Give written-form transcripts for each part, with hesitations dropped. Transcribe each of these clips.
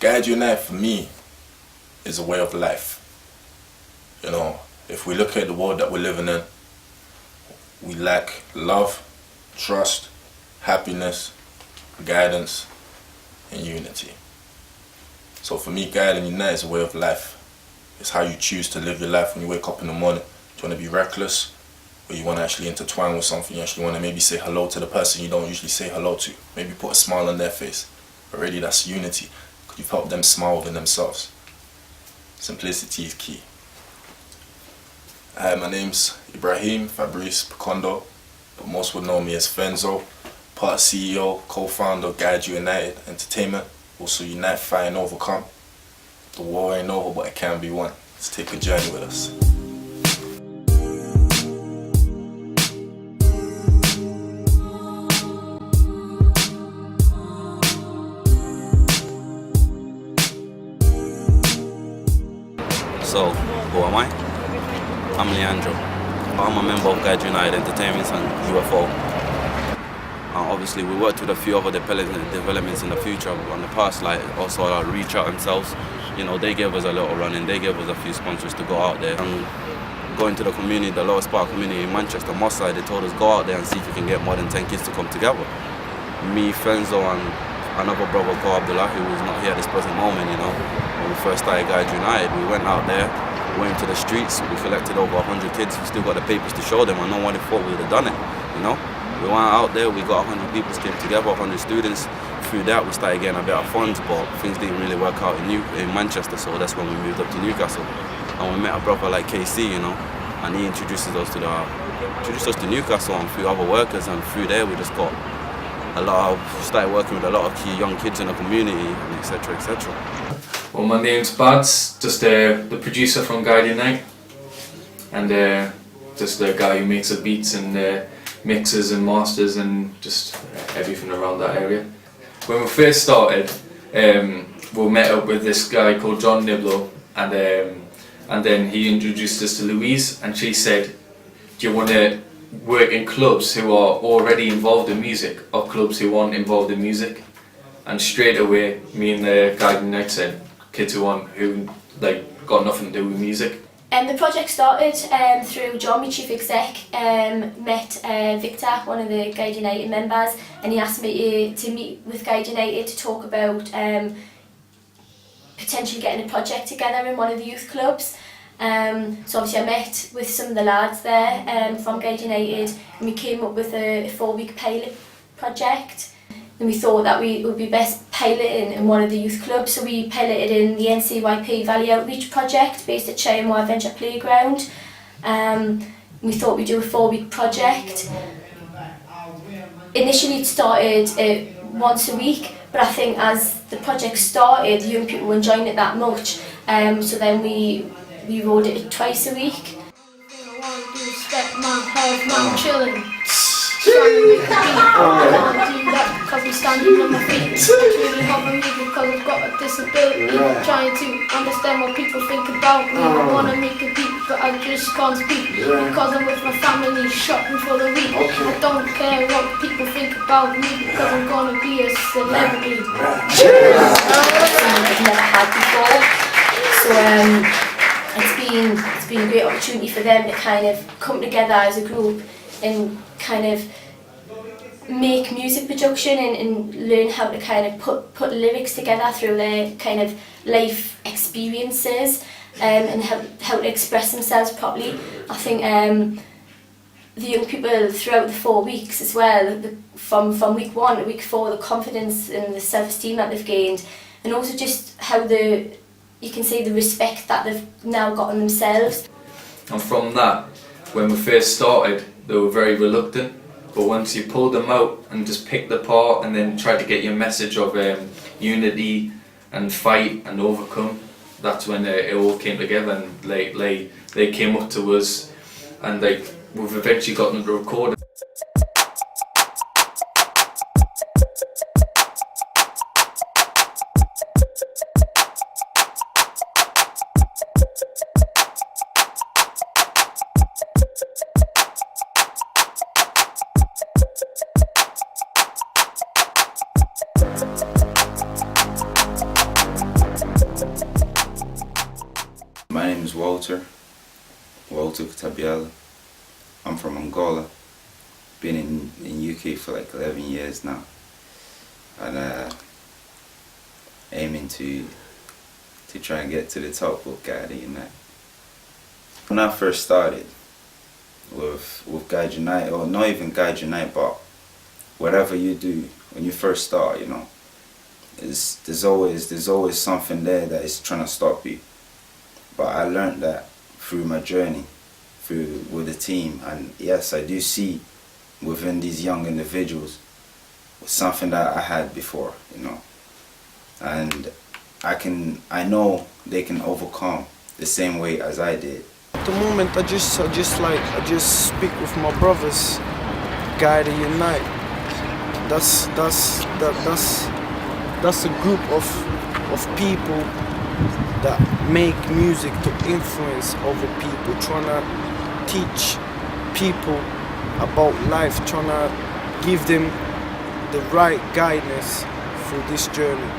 Garage United for me is a way of life. You know, if we look at the world that we're living in, we lack love, trust, happiness, guidance, and unity. So for me, Garage United is a way of life. It's how you choose to live your life when you wake up in the morning. Do you want to be reckless? Or you want to actually intertwine with something? You actually want to maybe say hello to the person you don't usually say hello to. Maybe put a smile on their face. Already that's unity. Because you've helped them smile within themselves. Simplicity is key. Hi, my name's Ibrahim Fabrice Pekondo, but most would know me as Fenzo, part CEO, co-founder of Garage United Entertainment, also Unite, Fight and Overcome. The war ain't over, but it can be won. Let's take a journey with us. So, who am I? I'm Leandro. I'm a member of Garage United Entertainment and UFO. Obviously, we worked with a few other developments in the future, but in the past, like also Reach Out themselves. You know, they gave us a little run-in, they gave us a few sponsors to go out there and go into the community, the Lower Spark community in Manchester, Moss side. They told us go out there and see if you can get more than 10 kids to come together. Me, Fenzo, and another brother called Abdullah, who was not here at this present moment, you know. When we first started Garage United, we went out there, went into the streets, we collected over 100 kids, we still got the papers to show them, and no one thought we would have done it, you know. We went out there, we got 100 people came together, 100 students. Through that, we started getting a bit of funds, but things didn't really work out in Manchester, so that's when we moved up to Newcastle. And we met a brother like KC, you know, and he introduced us to Newcastle and a few other workers, and through there we just got started working with a lot of key young kids in the community, and etc, etc. Well, my name's Bads, just the producer from Garage United, and just the guy who makes the beats and mixes and masters and just everything around that area. When we first started, we met up with this guy called John Niblo, and then he introduced us to Louise, and she said, do you want to work in clubs who are already involved in music or clubs who aren't involved in music? And straight away, me and the guy United said, kids who got nothing to do with music. The project started through John, my chief exec, met Victor, one of the Garage United members, and he asked me to meet with Garage United to talk about potentially getting a project together in one of the youth clubs. So obviously I met with some of the lads there from Garage United, and we came up with a 4-week pilot project. And we thought that it would be best piloting in one of the youth clubs, so we piloted in the NCYP Valley Outreach Project based at Shiremo Adventure Playground. We thought we'd do a 4-week project. Initially it started once a week, but I think as the project started, young people were enjoying it that much, so then we rolled it twice a week. Trying to make a beat, I can't do that because I'm standing on my feet. It's really helping me because I've got a disability. Trying to understand what people think about me. I want to make a beat but I just can't speak because I'm with my family shopping for the week. I don't care what people think about me because I'm gonna be a celebrity. I've never had before, so it's been a great opportunity for them to kind of come together as a group and kind of make music production and learn how to kind of put lyrics together through their kind of life experiences, and how to express themselves properly. I think the young people throughout the 4 weeks as well, from week 1 to week 4, the confidence and the self-esteem that they've gained, and also just how you can say the respect that they've now got in themselves. And from that, when we first started, they were very reluctant, but once you pulled them out and just picked apart and then tried to get your message of unity and fight and overcome, that's when it all came together, and they came up to us, and we've eventually gotten to record. Walter Kutabiela. I'm from Angola. Been in UK for like 11 years now, and aiming to try and get to the top with Guardian Unite. When I first started with Guide Unite, or not even Guide Unite, but whatever you do when you first start, you know, there's always something there that is trying to stop you. But I learned that through my journey, with the team, and yes, I do see within these young individuals something that I had before, you know, and I know they can overcome the same way as I did. At the moment, I just speak with my brothers, Guide Unite. That's a group of people that make music to influence other people, trying to teach people about life, trying to give them the right guidance through this journey.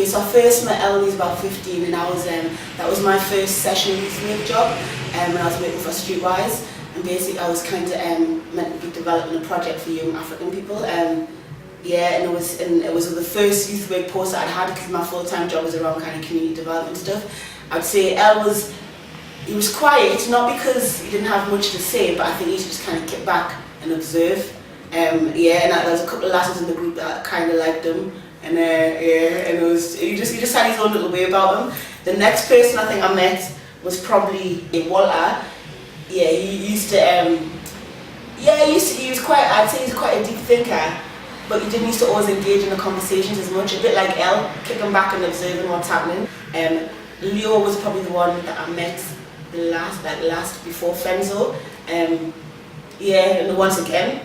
So I first met Eloise about 15, and that was my first session youth job when I was working for Streetwise, and basically I was kind of meant to be developing a project for young African people. Yeah, and it was the first youth work post that I'd had, because my full-time job was around kind of community development stuff. I'd say he was quiet, not because he didn't have much to say, but I think he used to just kind of kick back and observe. Yeah, and there was a couple of lasses in the group that kind of liked him. And yeah, and he just had his own little way about him. The next person I think I met was probably Walter. Yeah, he was quite, I'd say he's quite a deep thinker, but he didn't used to always engage in the conversations as much, a bit like El, kicking back and observing what's happening. Leo was probably the one that I met last before Fenzo. Yeah, and once again,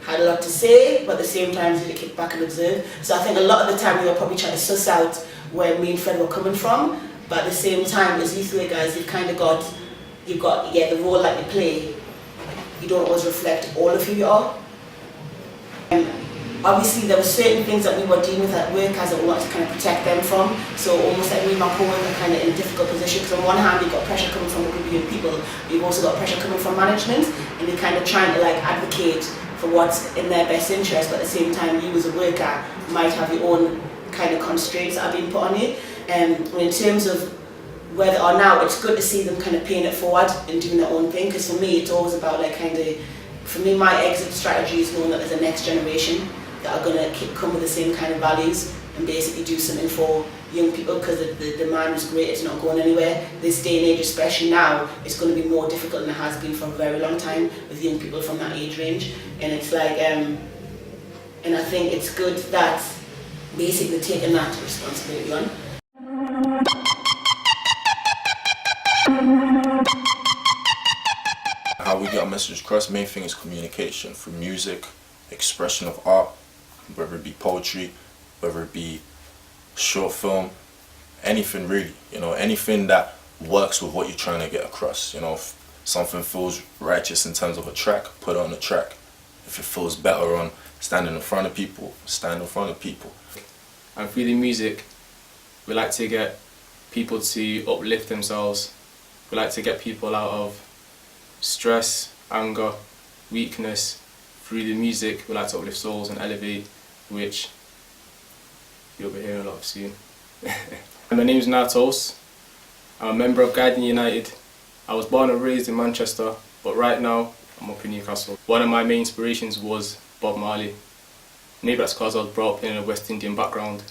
had a lot to say, but at the same time did kick back and observe. So I think a lot of the time we were probably trying to suss out where me and Fred were coming from, but at the same time, as youth guys, you've got the role that you play. You don't always reflect all of who you are. Obviously there were certain things that we were dealing with at work as we wanted to kind of protect them from. So almost like me and my co-worker are kind of in a difficult position, because on one hand we've got pressure coming from a group of young people, we've also got pressure coming from management, and we're kind of trying to like advocate for what's in their best interest, but at the same time you as a worker might have your own kind of constraints that are being put on you. And in terms of where they are now, it's good to see them kind of paying it forward and doing their own thing, because for me it's always about like for me my exit strategy is knowing that there's a next generation that are going to come with the same kind of values and basically do something for young people, because the demand is great, it's not going anywhere. This day and age, especially now, it's going to be more difficult than it has been for a very long time with young people from that age range. And it's like, and I think it's good that basically taking that responsibility on. How we get our message across, main thing is communication through music, expression of art, whether it be poetry, whether it be short film, anything really, you know, anything that works with what you're trying to get across. You know, if something feels righteous in terms of a track, put it on a track. If it feels better on standing in front of people, stand in front of people. And through the music, we like to get people to uplift themselves. We like to get people out of stress, anger, weakness. Through the music, we like to uplift souls and elevate, which you'll be hearing a lot of soon. My name is Natos. I'm a member of Guardian United. I was born and raised in Manchester, but right now I'm up in Newcastle. One of my main inspirations was Bob Marley. Maybe that's because I was brought up in a West Indian background,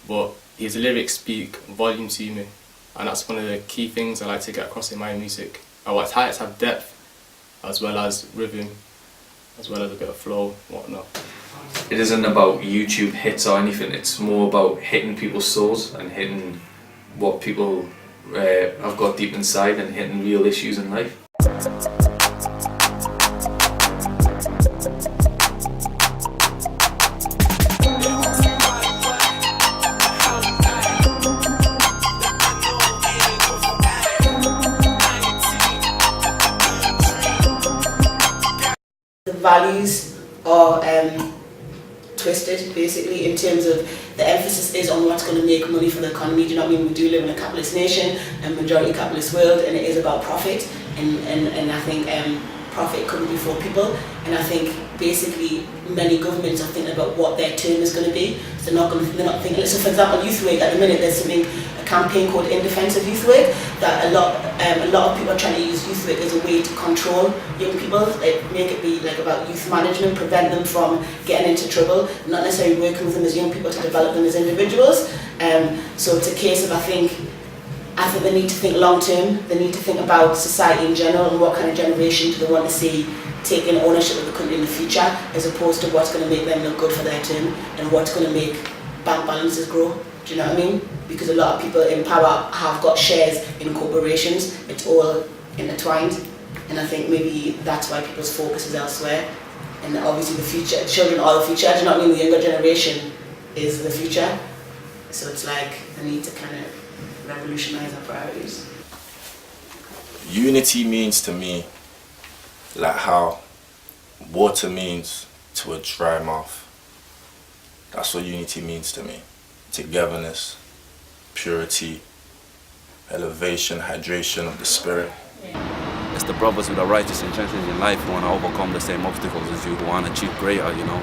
but his lyrics speak volume to me, and that's one of the key things I like to get across in my music. I like to have depth, as well as rhythm, as well as a bit of flow, whatnot. It isn't about YouTube hits or anything, it's more about hitting people's souls and hitting what people have got deep inside and hitting real issues in life. values are twisted, basically, in terms of the emphasis is on what's going to make money for the economy. Do you know what I mean? We do live in a capitalist nation, a majority capitalist world, and it is about profit. And I think profit couldn't be for people. And I think basically many governments are thinking about what their term is going to be. So they're not thinking. So for example, youth work at the minute, there's a campaign called In Defence of Youth Work that a lot of people are trying to use youth work as a way to control young people, like make it be like about youth management, prevent them from getting into trouble, not necessarily working with them as young people to develop them as individuals. So it's a case of I think they need to think long term. They need to think about society in general and what kind of generation do they want to see taking ownership of the country in the future, as opposed to what's going to make them look good for their term and what's going to make bank balances grow. Do you know what I mean? Because a lot of people in power have got shares in corporations. It's all intertwined, and I think maybe that's why people's focus is elsewhere. And obviously the future, children are the future. Do you know what I mean? The younger generation is the future. So it's like the need to kind of revolutionise our priorities. Unity means to me like how water means to a dry mouth. That's what unity means to me. Togetherness, purity, elevation, hydration of the spirit. It's the brothers with the righteous intentions in life who want to overcome the same obstacles as you, who want to achieve greater, you know.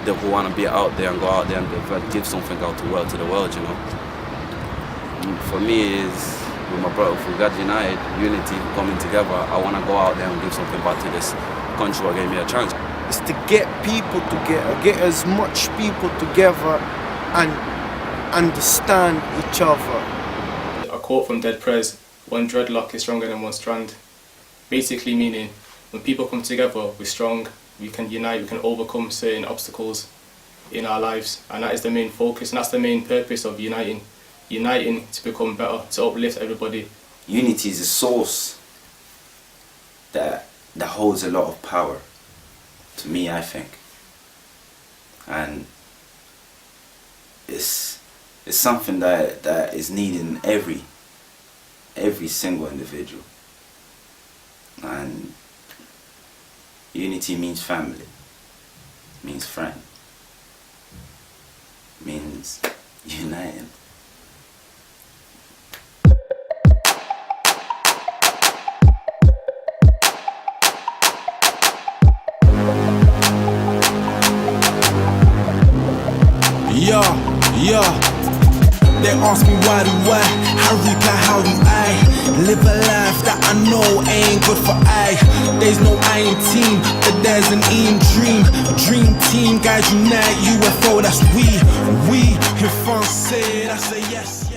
They who want to be out there and go out there and give something out to the world, you know. For me, is with my brother, for God United, unity, coming together, I want to go out there and give something back to this country who gave me a chance. It's to get people together, get as much people together and understand each other. A quote from Dead Prez: "One dreadlock is stronger than one strand." Basically meaning, when people come together, we're strong, we can unite, we can overcome certain obstacles in our lives, and that is the main focus, and that's the main purpose of uniting. Uniting to become better, to uplift everybody. Unity is a source that holds a lot of power, to me, I think. And it's something that is needed in every single individual. And unity means family, means friend, means uniting. Yeah, they ask me why do I reply how do I live a life that I know ain't good for I. There's no I in team, but there's an E in dream team, guys unite, UFO, that's we in France, I say yes.